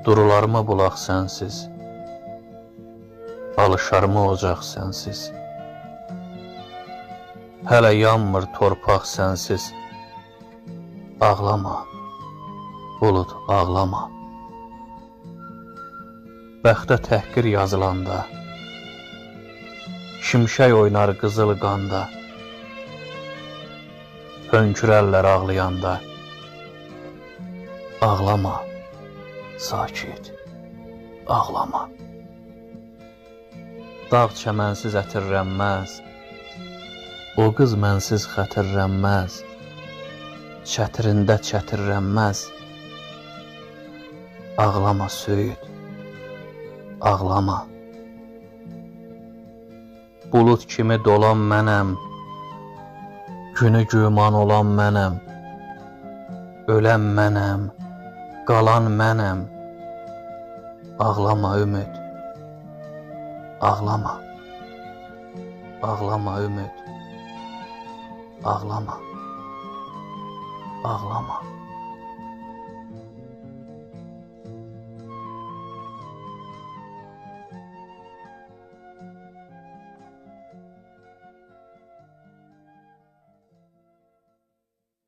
Durularmı bulaq sənsiz, alışarmı ocaq sənsiz, hələ yanmır torpaq sənsiz. Ağlama, bulud ağlama. Bəxtə təhqir yazılanda, şimşək oynar qızıl qanda, hönkürərlər ağlayanda. Ağlama, sakit, ağlama. Dağ çəmənsiz ətirrənməz, o qız mənsiz xətirrənməz, çətirində çətirrənməz. Ağlama söyüd, ağlama. Bulud kimi dolan mənəm, günü güman olan mənəm, ölən mənəm, qalan mənəm. Ağlama ümid, ağlama. Ağlama ümid, ağlama. Ağlama.